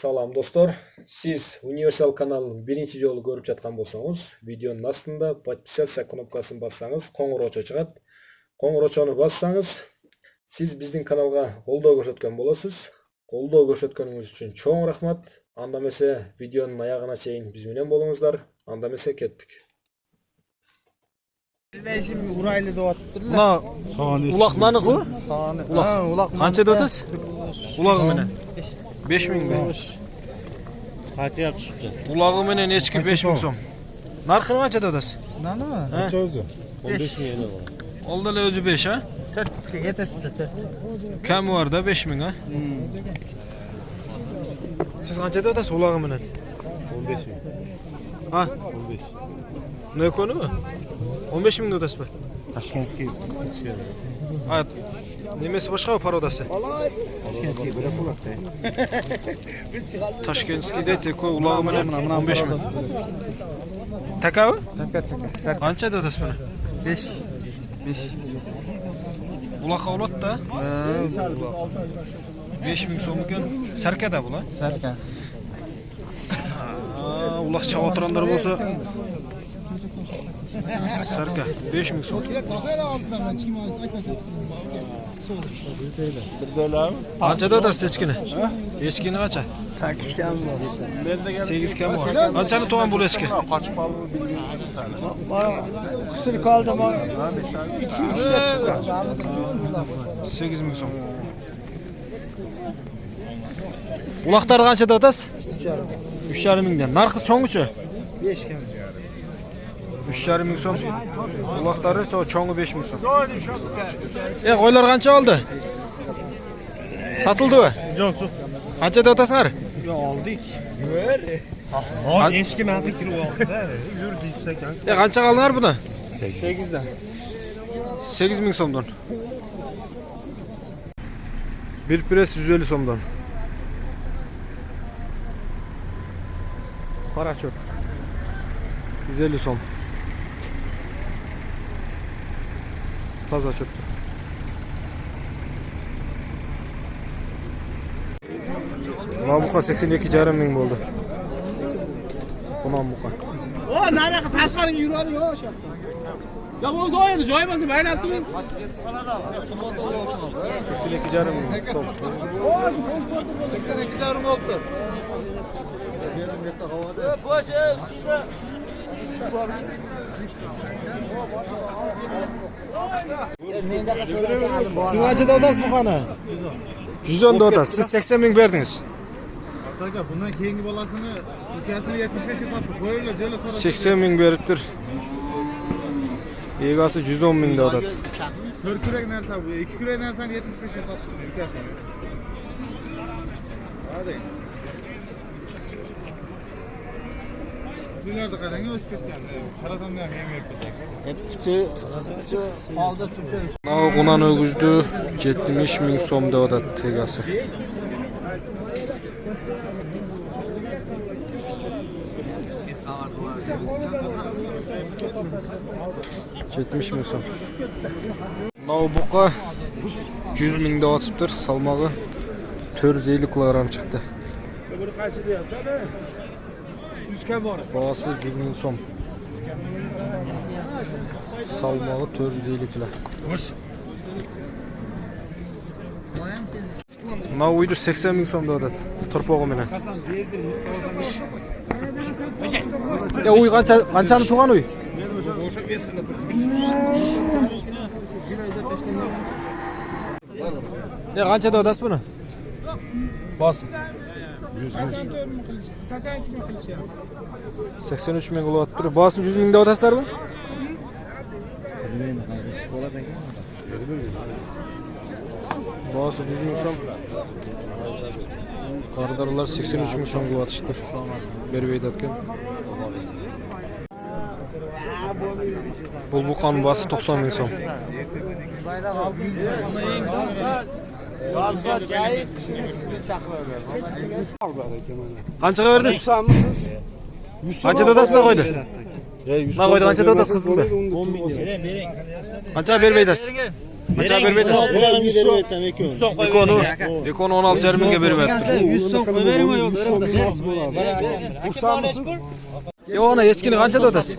Salam dostlar. Siz Universal kanalının birinci jolu görüp жатқан болсаңыз, видеонun астында подписаться кнопкасын бассаңыз, қоңырау шығат. Қоңырауны бассаңыз, siz біздің каналға қолдау көрсеткен боласыз. Қолдау көрсеткеніңіз үшін чоң рахмат. Андамесе видеонun аяғына чейін bizменен болыңыздар. Андамесе кеттік. Şimdi Uraylı da atıptırlar. Mına ulaq manıq o? Ulaq. Qancha dotasiz? Ulagı menen. 5000 mi? Kaç yapışıptı? Ulagı menen echki 5000 so'm. Narxini qancha dotasiz? Nani mi? Kaç özü? 15 bin yedi var. Oldu 5 ha? 4 yetesi 4. Kam var da 5000 ha? Siz qancha dotasiz ulagı menen? 15 bin. Ha? 15. Ne konu mu? 15 bin dotasiz mı? Taşkentski. Ha. Nemesi başqa parodası? Taşkentski böyle kulakta. Biz çıkalım. Tashkentskida teko ulagı menen 15 bin. Taka mı? Taka. Qancha dotasiz buni? 5. Ulaqqa olat da 5000 so'm ekan. Sarkada bular. Sarka. Ulaq chaq o'tiranlar bo'lsa Sarka 5000 so'm. Qancha dotasiz echkini? Echkini qancha? 8 kam var. 8 kam var. Qanchani tug'an bu echki? Qochib qoldi bilmayman sana. Qisir qoldim. 2 8000 so'm. Ulaqlar qancha dotasiz? 3,5 mingdan. Narxi cho'ngichi? 5 kam. 3,5 ming so'm. Ulaqlari cho'ngi 5 ming so'm. Qo'ylar qancha oldi? Satildimi? Yo'q. Qancha dotasizlar? Yo'q, oldik. Ha, eski men fikri oldi. Yur diysak. Qancha qaldinglar buni? 8 dan. 8 ming so'mdan. Bir pres 150 so'mdan. Qara cho'p. 150 so'm. Taza cho'p. Buqa 82,5 ming bo'ldi. Bundan buqa. O nanaqa tashqariga yuradi yo o'sha. Ya o'zi oyadi, joy bo'lsa baylab turing. 82,5 ming so'm. 82,5 oldu. Benim mesta havada. Siz qancha dotasiz buqani? 110 dotasiz. Siz 80 ming berdingiz. Aka bundan keyingi bolasini ikasini 75 ga sotib qo'yinglar, jela so'rab. 80 ming beribdir. Egasi 110 ming dotat. 4 kurak narsa bu. 2 kurak narsani 75 ga sotib ikasini. Hadi. Bularda qarang, o'sib ketgan. Saratondan ham yeb ketgan. Hep tütü. Aldı tütü. Bundan ögüzdü 70 ming so'm dotat egasi. Yetmiş ming so'm. Buqa 100 ming dotibdir, salmog'i 450 kilogram chiqdi. Buni qancha deyapsan? 100 kam bor. Bag'asi 100 ming so'm. Salmog'i 450 kilo. Xo'sh. Uydu 80 ming so'm dotat. Turpog'i bilan. Uy qanchani tug'an uy? Qancha dotasiz buni? Bos. 83 ming qilyapti. Bosni 100 ming dotasizlarmi? Bosi 100 ming so'm. Qaridarlar 83 ming so'm qilyaptishdir. Berib aytayotgan. Buqaning bosi 90 ming so'm. Qanchaga berdingiz? Qancha dotasizlar qo'ydi? Nima qo'ydi? Qancha dotasiz qizildi? 10 ming. Qancha berib aytasiz? Kaça verip ettin? 16 yarım gider etten ekon. Ekonu 16 mingga berip ettin. 100 so'm qo'yib bering yo'q. Ya ona echkini qanchada o'tasiz?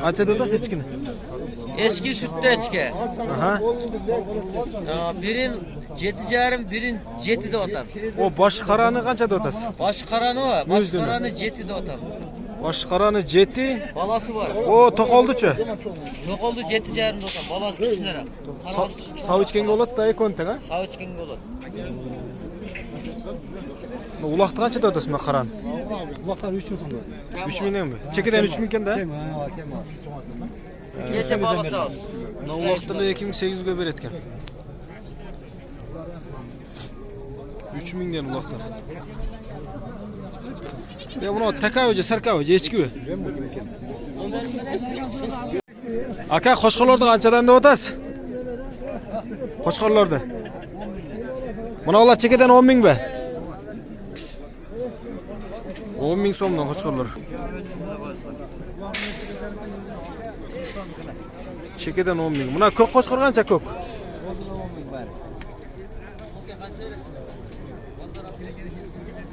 Qanchada o'tasiz echkini? Eski sütte echki. Aha. Birin 7,5, birin 7'de otam. O bosh qarani qanchada o'tasiz? Baş karanı var. Baş karanı 7'de otam. Bosh qarani 7. Balası var. O to'qoldi-chi. Çok oldu 7,5'de otam. Balası kichikroq. Sav ichganga bo'ladi-da ekon-tang, ha? Sağ içkin olur. Uloqni qanchada o'tasiz bu qarani? Uloqlar 3 ming so'm. 3 mingdanmi? Chekidan 3 mingkanda? Geçe balası olsun. Uloqni 2800 ga beretgan. 3 mingdan uloqlar. Ya buni takavoji, sarkavoji, echkivi. Aka, qo'shqorlarda qanchadan da o'tasiz? Qo'shqorlarda. Buni ular chekidan 10 ming be. 10 ming so'mdan qo'shqorlar. Chekidan 10 ming. Buna ko'k qo'shqor qancha ko'k?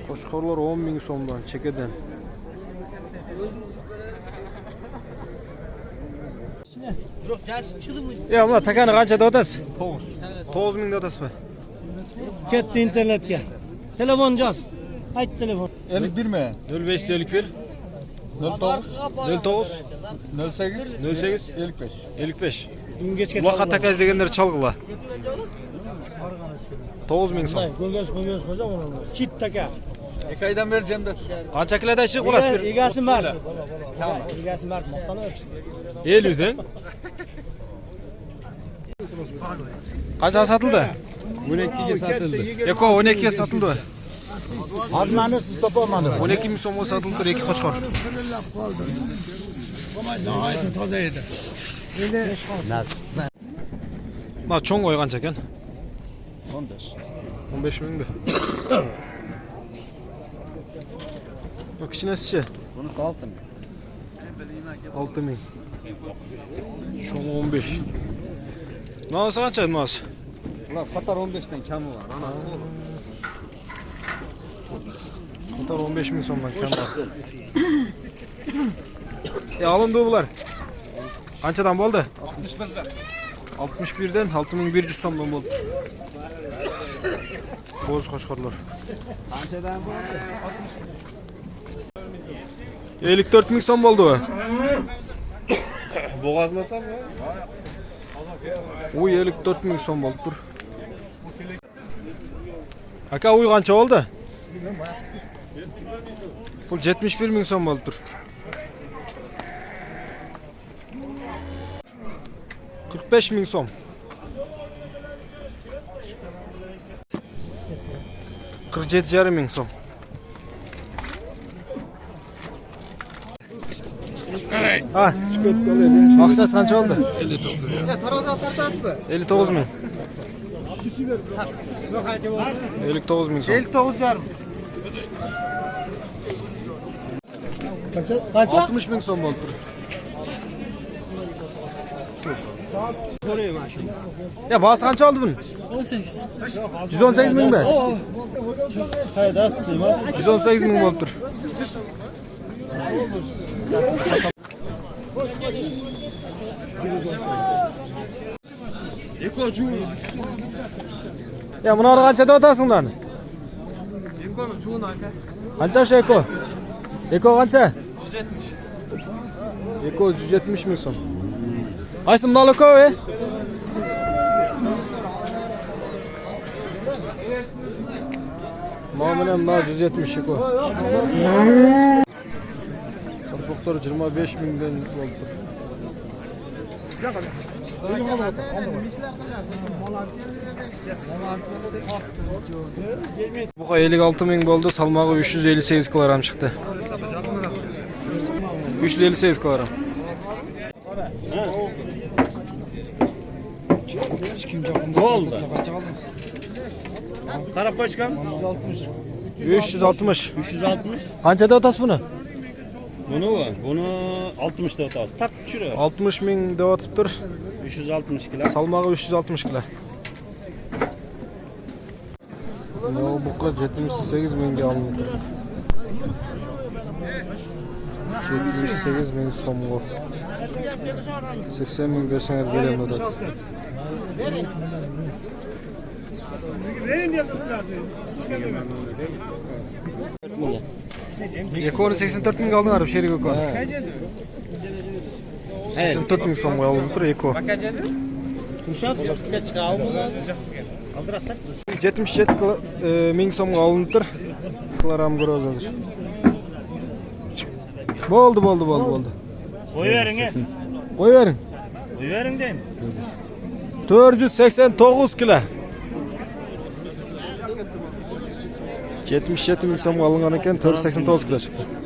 Qo'shqorlar 10 ming so'mdan chekidan. Ya buna takani qanchada o'tasiz? 9 mingda o'tasizmi? Ketdi internetga. Telefon yoz. Ayt telefon. 51 mi? 05 51 09 09 08 08 55. 55. Kechga Vaqt takaz deganlar chalg'ila. 9 ming so'm. ko'rgaz qo'ysa uni. Chit taka. Ekaydan vereceğim de. Qancha kiloda ishi bo'ladi? Egasi mard. Egasi mard maqtanib. 50 dan. Qancha sotildi? 12 ga satıldı. Eko 12 ga sotildi. Azmani siz topolmadi. 12 ming so'mga sotildi iki qo'shqor. Toza edi. Ma cho'ng qo'y qancha ekan? 15 mingmi? Bu kichinasichi? Bunisi 6 ming. 6 ming. Cho'ng 15. Nosi qancha nosi? Ular Qatar 15 dan kami var. Qatar 15 ming so'mdan kam bor. Alindi bular. Qanchadan bo'ldi? 61 dan 6100 so'mdan bo'ldi. Qo'z qo'shqorlar. Qanchadan bo'ldi? 54 ming so'm bo'ldi bu. Bo'g'azmasam mı? U 54 ming so'm bo'ldi tur. Aka uy qancha oldi? Pul 71 ming so'm bo'ldi tur. 45 ming so'm. 47,5 ming so'm. Ha, maqsad qancha oldi? 59. Ya tarozi tartasizmi? 59 ming. 59 ming so'm. 59 yarım. Kaça? 60 ming so'm bo'ldi tur. Soruyor ben şimdi. Ya bahası qancha oldi buni? 18. 118 ming mi? Hayır, daha sıkıyım ha. 118 ming bo'ldi tur. Ya bunları qanchada o'tasing ularni? Ekonu çoğun aka. Qancha o'sha eko? Eko qancha? 170. Eko 170 ming so'm. Qaysi bundan eko e? Muamele bundan 170 eko. Çarpıklar 25 mingden bo'ldi. Bu 56 ming bo'ldi, salmog'i 358 kilogram chiqdi. 358 kilogram. Ne oldu? Karapoçkan 360. 360. Qanchada o'tasiz buni? Bunu var. Bunu 60'da atarız. Tak şuraya. 60 ming deb o'tibdir. 360 kilo. Salmağı 360 kilo. Bu buqa 78 mingga alındı. 78 ming so'mga. 80 ming bersangiz beraman dedi. Ekonu 84 ming aldın arab sherik ekon. 84 ming so'mga alındı eko. 77 ming so'mga alındı. Kılaram görözüz. Oldu. Koyverin he. Koyverin. Koyverin deyim. 489 kilo. 77 ming so'mga alıngan ekan 489 kilo chiqdi.